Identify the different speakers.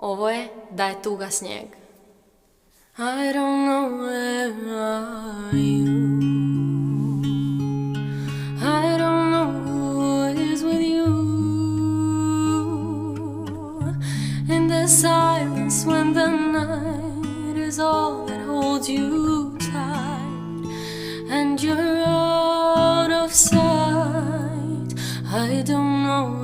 Speaker 1: Ovo je Da je tuga snijeg. I don't know where are you. I don't know who is with you. In the silence when the night is all that holds you tight and you're out of sight. I don't know